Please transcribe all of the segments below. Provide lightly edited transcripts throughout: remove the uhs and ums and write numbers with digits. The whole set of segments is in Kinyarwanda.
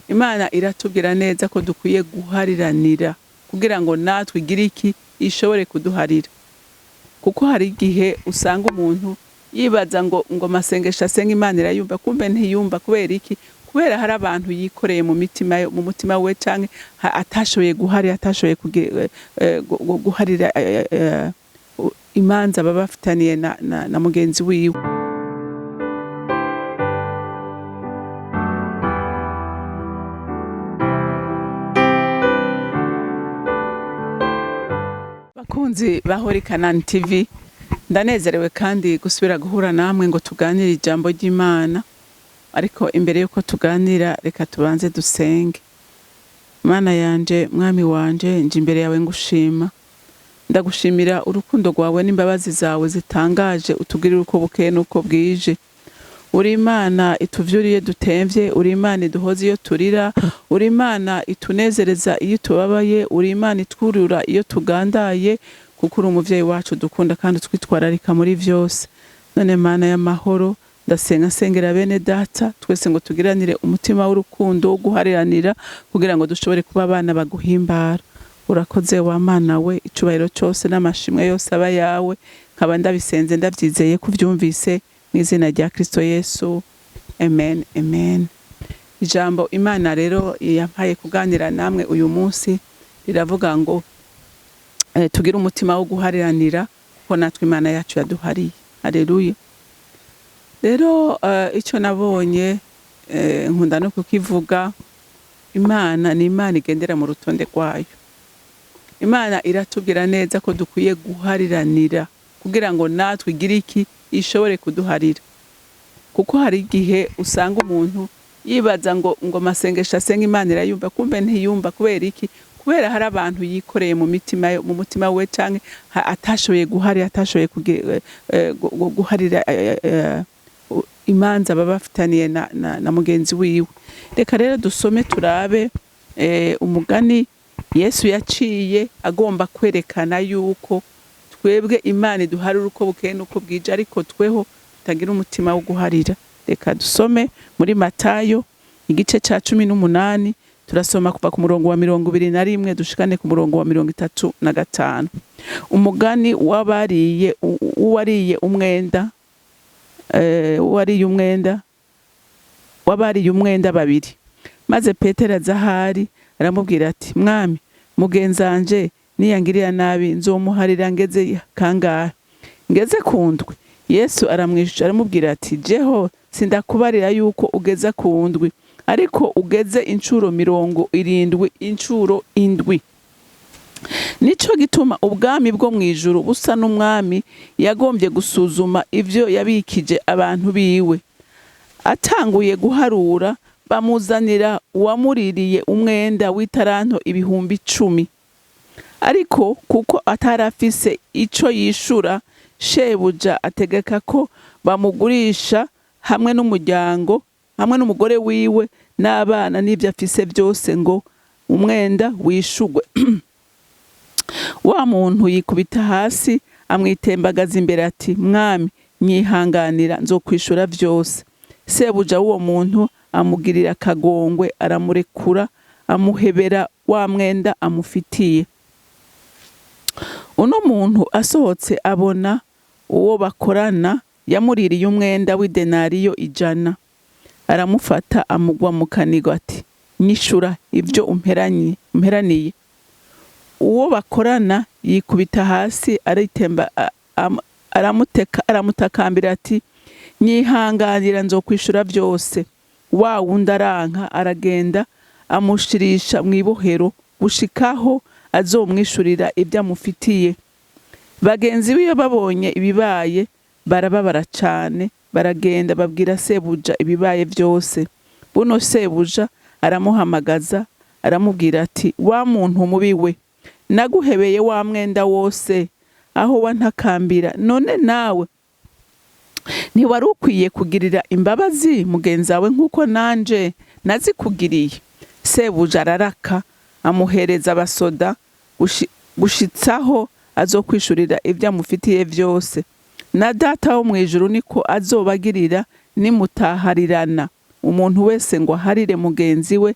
Imana iratubwira neza ko dukwiye guhariranira kugira ngo natwe igire iki ishobore kuduharira. Kuko hari igihe usanga umuntu yibaza ngo masengesho asenga Imana irayumva, kumbe ntiyumva. Kubera iki? Kubera hari abantu yikoreye mu mutima we canke atashoboye guharira imanza baba bafitaniye na mugenzi wiwe. Bakunzi bahori CANAAN TV, ndanezerewe kandi gusubira guhura namwe ngo tuganire ijambo ry'Imana. Ariko imbere yuko tuganira, reka tubanze dusenge. Mana yanje, mwami wanje, nje imbere yawe ngushima. Ndagushimira urukundo rwawe n'imbabazi zawe zitangaje utugirira uko bukeye n'uko bwije. Uri Imana ituvyuriye dutemvye, uri Imana iduhoza iyo turira, uri Imana itunezereza iyo tubabaye, uri Imana itwurura iyo tugandaye, kuko uri umuvyeyi wacu dukunda kandi twitwararika muri vyose. None Mana y'amahoro, ndasenga sengera bene data twese ngo tugiranire umutima w'urukundo wo guhariranira kugira ngo dushobore kuba abana baguhimbara. Urakoze wa Mana we, icubahiro cyose n'amashimwe yose aba yawe, nkaba ndabisenze ndavyizeye kuvyumvise mw'izina rya Kristo Yesu. Amen, amen. Ijambo Imana rero yampaye kuganira namwe uyu munsi riravuga ngo tugira umutima wo guhariranira kuko natwe Imana yacu yaduhariye. Haleluya. Rero icyo nabonye nkunda no kukivuga, Imana ni Imana igendera mu rutonde rwayo. Imana iratubwira neza ko dukwiye guhariranira kugira ngo natwe igire iki ishobore kuduharira. Kuko hari igihe usanga umuntu yibaza ngo masengesho asenga Imana irayumva, kumbe ntiyumva. Kubera iki? Kubera hari abantu yikoreye mu mutima we canke atashoboye guharira imanza baba bafitaniye na mugenzi wiwe. Reka rero dusome turabe umugani Yesu yaciye agomba kwerekana yuko twebwe Imana iduharira uko bukeye n'uko bwije, ariko tweho tutagira umutima wo guharira. Reka dusome muri Matayo igice ca 18, turasoma kuva ku murongo wa 21 dushikane ku murongo wa 35. Umugani wariye umwenda babiri. Maze Petero azahari aramubwira ati, Mwami, mugenzanje niyangirira nabi nzomuharira ngeze kangahe? Ngeze kundwi? Yesu aramwishuza aramubwira ati, jeho sindakubarira yuko ugeza kundwi, ariko ugeze incuro 70 incuro indwi. Nico gituma ubwami bwo mwijuru busa n'umwami yagombye gusuzuma ivyo yabikije abantu biwe. Atanguye guharura, bamuzanira uwamuririye umwenda w'itaranto 10,000. Ariko kuko atarafise ico yishura, shebuja ategeka ko bamugurisha hamwe n'umuryango, hamwe n'umugore wiwe n'abana n'ivyo afise byose ngo umwenda wishugwe. Wa muntu yikubita hasi amwitembagaza imbere ati, Mwami, nyihanganira nzokwishura vyose. Sebuja w'uwo muntu amugirira akagongwe, aramurekura, amuhebera wa mwenda amufitiye. Uno muntu asohotse abona uwo bakorana yamuririye umwenda w'idenariyo 100. Aramufata amugwa mu kanigo ati, nyishura ivyo umperaniye. Uwo bakorana yikubita hasi aramutakambira ati, nyihanganira nzokwishura vyose. Wa wundi aranka, aragenda amushirisha mw'ibohero gushikaho azomwishurira ibyo amufitiye. Bagenzi biwe babonye ibibaye barababara cane, baragenda babwira sebuja ibibaye byose. Buno sebuja aramuhamagaza aramubwira ati, wa muntu mubi we, naguhebeye wa mwenda wose aho wantakambira, none nawe ntiwari ukwiye kugirira imbabazi mugenzi wawe nk'uko nanje nazikugiriye? Sebuja araraka, amuhereza abasoda gushitsaho azokwishurira ibyo amufitiye byose. Na data wo mwijuru niko azobagirira nimutaharirana. Umuntu wese ngo aharire mugenzi we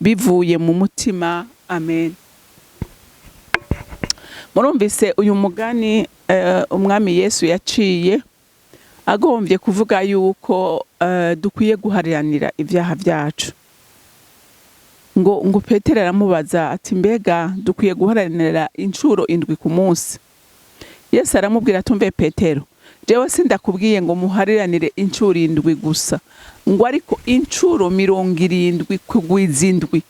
bivuye mu mutima. Amen. Murumvise uyu mugani umwami Yesu yaciye agombye kuvuga yuko dukwiye guhariranira ibyaha byacu. Ngo Petero aramubaza ati mbega dukwiye guharanira incuro 7 ku munsi. Yesu aramubwira tumve Petero, jewe sindakubwiye ngo muhariranire incuro 7 gusa, ngo ariko incuro 70 kugwiza 7.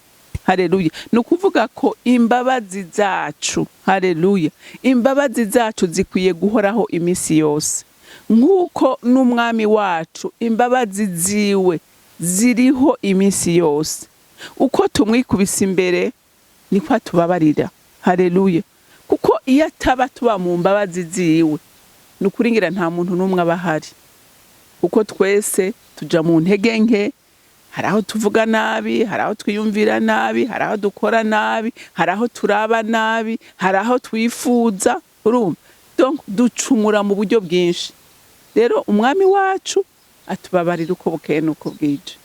Haleluya. Nukuvuga ko imbabazi zacu, haleluya, imbabazi zacu zikwiye guhoraho imisi yose, nk'uko n'umwami wacu imbabazi ziwe ziriho imisi yose. Uko tumwikubise imbere niko tubabarira. Haleluya. Kuko iyo ataba tuba mu mbabazi ziwe, nukuri ngira nta muntu n'umwe abahari. Kuko twese tuja mu ntege nke, hari aho tuvuga nabi, hari aho twiyumvira nabi, hari aho dukora nabi, hari aho turaba nabi, hari aho twifuza. Urumva? Donc ducumura mu buryo bwinshi. Rero umwami wacu atubabarira uko bukeye nuko bwije.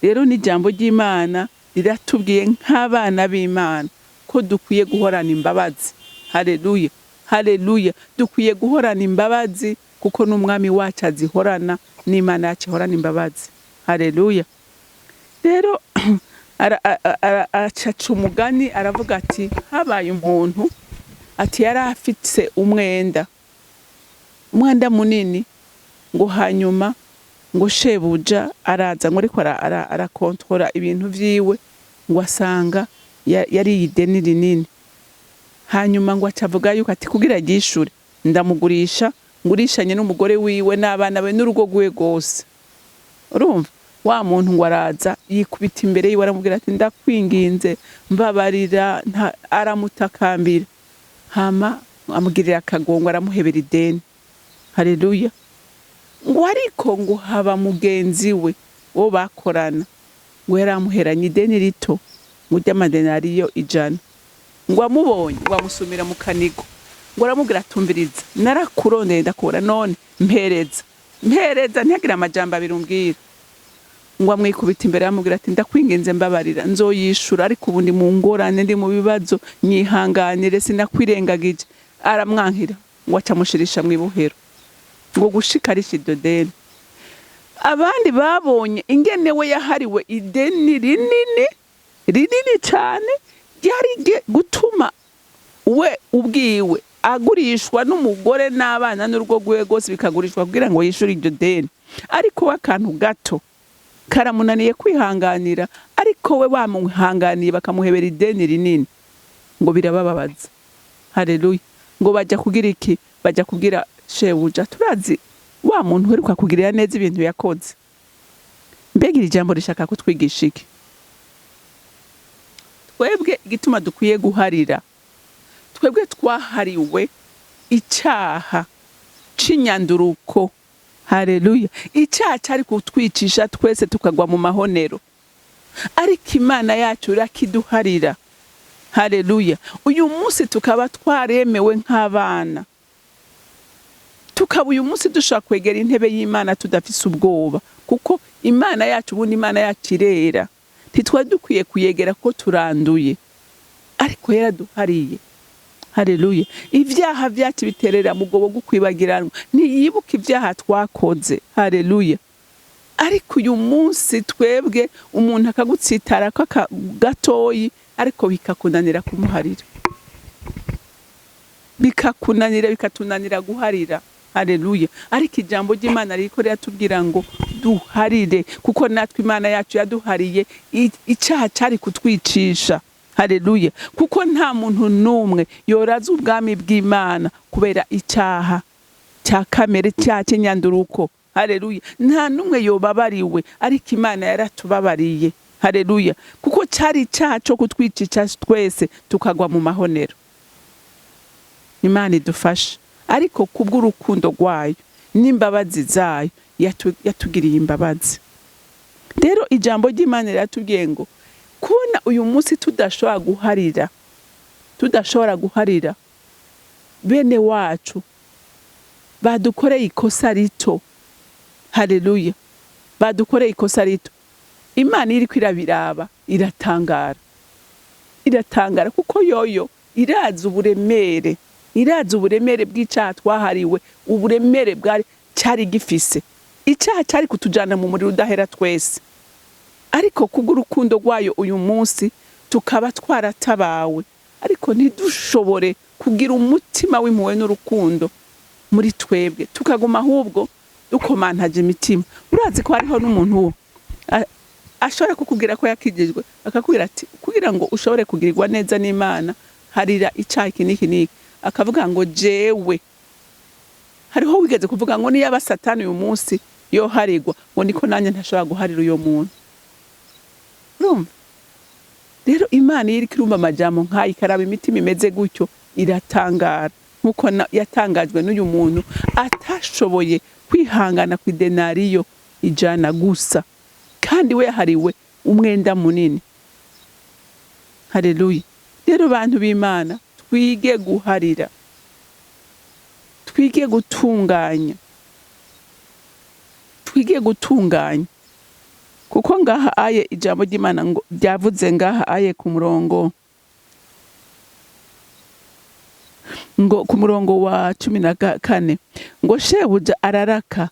Rero ni jambo ry'Imana riratubwiye nk'abana b'Imana ko dukwiye guhorana imbabazi. Haleluya. Haleluya. Dukwiye guhorana imbabazi kuko n'umwami wacu azihorana, n'Imana yacu ihorana imbabazi. Haleluya. Rero acaca umugani aravuga ati habaye umuntu ati yari afite umwenda munini, ngo hanyuma ngo shebuja araza ngo ariko arakontora ibintu vyiwe, ngo asanga yari ideni rinini. Hanyuma ngo acavuga yuko ati kugira gishure ndamugurisha, ngurishanye n'umugore wiwe n'abana be n'urugo rwe gose. Urumva? Wa muntu ngo araza yikubita imbere yiwe aramubwira ati ndakwinginze mbabarira, aramutakambira. Hama amugirira akagongo aramuhebera ideni. Haleluya. Ngo ariko ngo haba mugenzi we wo bakorana, ngo yaramuheranye ideni rito, ngo ry'amadenariyo 100. Ngo amubonye ngo amusumira mu kanigo, ngo aramubwira atumviriza, narakurondeye ndakubura, none mpereza ntiyagira amajambo abirumbwira. Ngo amwikubita imbere amubwira ati ndakwinginze mbabarira, nzoyishura, ariko ubundi mu ngorane ndi mu bibazo, nyihanganire sinakwirengagije. Aramwankira ngo acamushirisha mu ibohero, ngo gushikarisha iryo deni. Abandi babonye ingene we yahariwe ideni rinini cyane, ryari gutuma we ubwiwe agurishwa n'umugore n'abana n'urugo rwe rwose bikagurishwa kugira ngo yishure iryo deni. Ariko we akantu gato karamunaniye kwihanganira, ariko we bamuhanganiye bakamuhebera ideni rinini, ngo birabababaza. Haleluya. Ngo bajya kugira iki? Bajya kugira shebuja, turazi wa muntu uheruka kugirira neza ibintu yakoze. Mbega iri jambo rishaka kutwigisha iki? Twebwe igituma dukwiye guharira, twebwe twahariwe icyaha c'inyanduruko. Haleluya. Icyaha cyari kutwicisha twese tukagwa mu mahonero, ariko Imana yacu irakiduharira. Haleluya. Uyu munsi tukaba twaremewe nk'abana, tukaba uyu munsi dushaka kwegera intebe y'Imana tudafise ubwoba, kuko Imana yacu ubundi Imana yacu irera, ntitwa dukwiye kuyegera ko turanduye, ariko yaraduhariye. Haleluya. Ibyaha byacu biterera mu gobo gukwibagiranwa, ntiyibuka ibyaha twakoze. Haleluya. Ariko uyu munsi twebwe umuntu akagutsitara gatoyi, ariko bikakunanira kumuharira, bikatunanira guharira. Haleluya. Ariko ijambo ry'Imana riko riratubwira ngo duharire, kuko natwe Imana yacu yaduhariye icyaha cyari kutwicisha. Haleluya. Kuko nta muntu n'umwe yoraza ubwami bw'Imana kubera icyaha cya kamere, cya kinyanduruko. Haleluya. Nta n'umwe yobabariwe, ariko Imana yaratubabariye. Haleluya. Kuko cyari icyaha cyo kutwicisha twese tukagwa mu mahonero. Imana idufashe, ariko kubw'urukundo rwayo n'imbabazi zayo yatugiriye imbabazi. Rero ijambo ry'Imana riratubwiye ngo kubona uyu munsi tudashobora guharira bene wacu badukoreye ikosa rito. Haleluya. Badukoreye ikosa rito, Imana iriko irabiraba iratangara kuko yoyo irazi uburemere bw'icaha twahariwe, uburemere bwari cyari gifise. Icaha cyari kutujana mu muriro udahera twese, ariko kubw'urukundo rwayo uyu munsi tukaba twaratabawe, ariko ntidushobore kugira umutima w'impuhwe n'urukundo muri twebwe, tukaguma ahubwo dukomantaje imitima. Urazi ko hariho n'umuntu ashobora kukubwira ko yakijijwe, akakubwira ati kugira ngo ushobore kugirirwa neza n'Imana harira icaha iki n'iki, akavuga ngo jewe. Hariho wigeze kuvuga ngo niyo Satani uyu munsi yoharigwa, ngo niko nanjye ntashobora guharira uyo muntu. Urumva rero Imana iriko irumva amajambo nk'ayo, ikaraba imitima imeze gutyo, iratangara nk'uko yatangajwe n'uyu muntu atashoboye kwihangana ku idenariyo 100 gusa, kandi we yahariwe umwenda munini. Haleluya. Rero bantu b'Imana, twige guharira, twige gutunganya, kuko ngaha aye ijambo ry'Imana ngo byavuze ngaha aye ku murongo wa 14 ngo shebuja araraka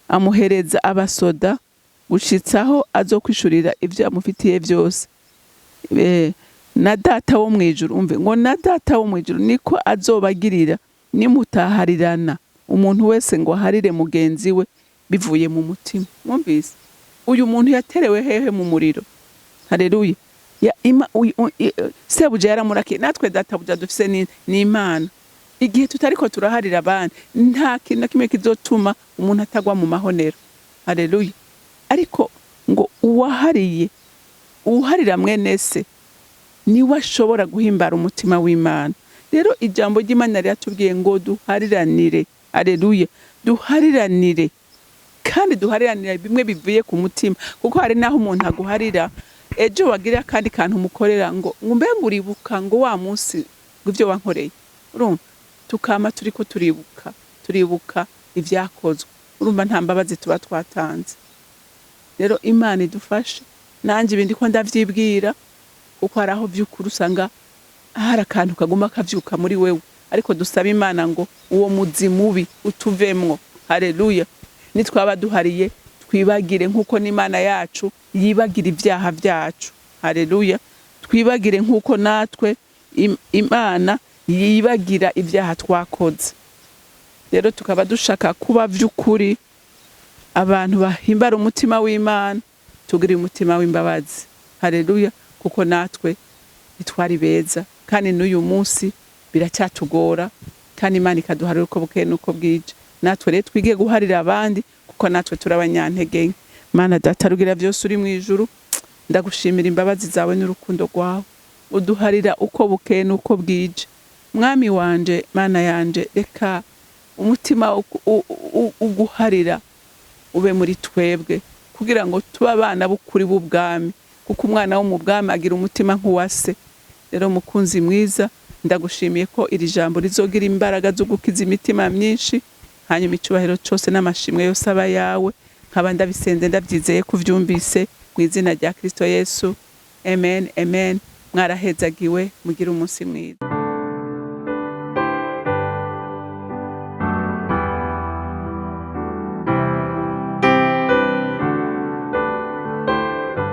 amuhereza abasoda gushitsaho azokwishurira ivyo amufitiye vyose. Na data wo mwijuru, umve ngo na data wo mwijuru niko azobagirira nimutaharirana, umuntu wese ngo aharire mugenzi we bivuye mu mutima. Mwumvise uyu muntu yaterewe hehe mu muriro. Haleluya. Sebuja yaramuraki, natwe databuja dufise n'Imana. Igihe tutariko turaharira abandi, nta kintu na kimwe kizotuma umuntu atagwa mu mahonero. Haleluya. Ariko ngo uharira mwene se niwe ashobora guhimbara umutima w'Imana. Rero ijambo ry'Imana ryatubwiye ngo duhariranire. Haleluya. Duhariranire, kandi duhariranire bimwe bivuye ku mutima, kuko hari naho umuntu aguharira ejo wagira kandi kantu umukorera ngo mbe nguribuka ngo wa munsi gw'ivyo wankoreye. Urumva tukama turiko turibuka ivyakozwe. Urumva nta mbabazi tuba twatanze. Rero Imana idufashe, nanje ibindi ko ndavyibwira, kuko haraho vy'ukuri usanga hari akantu kaguma kavyuka muri wewe, ariko dusaba Imana ngo uwo muzi mubi utuvemwo. Haleluya. Nitwaba duhariye twibagire nk'uko n'Imana yacu yibagira ivyaha vyacu. Haleluya. Twibagire nk'uko natwe Imana yibagira ivyaha twakoze. Rero tukaba dushaka kuba vy'ukuri abantu bahimbara umutima w'Imana, tugira umutima w'imbabazi. Haleluya. Kuko natwe itwari beza, kandi n'uyu munsi biracyatugora, kandi Imana ikaduharira uko bukeye nuko bwije. Natwe rero twige guharira abandi, kuko natwe turabanyantege. Mana data rugira vyose uri mu ijuru, ndagushimira imbabazi zawe n'urukundo rwawe, uduharira uko bukeye nuko bwije. Mwami wanje, Mana yanje, reka umutima uguharira ube muri twebwe, kugira ngo tuba abana b'ukuri b'ubwami, kuko umwana wo mu bwami agira umutima nk'uwase. Rero mukunzi mwiza, ndagushimiye ko iri jambo rizogira imbaraga zo gukiza imitima myinshi, hanyuma icubahiro cyose n'amashimwe yose aba yawe, nkaba ndabisenze ndabyizeye kuvyumvise mu izina rya Kristo Yesu. Amen, amen. Mwarahezagiwe, mugira umunsi mwiza.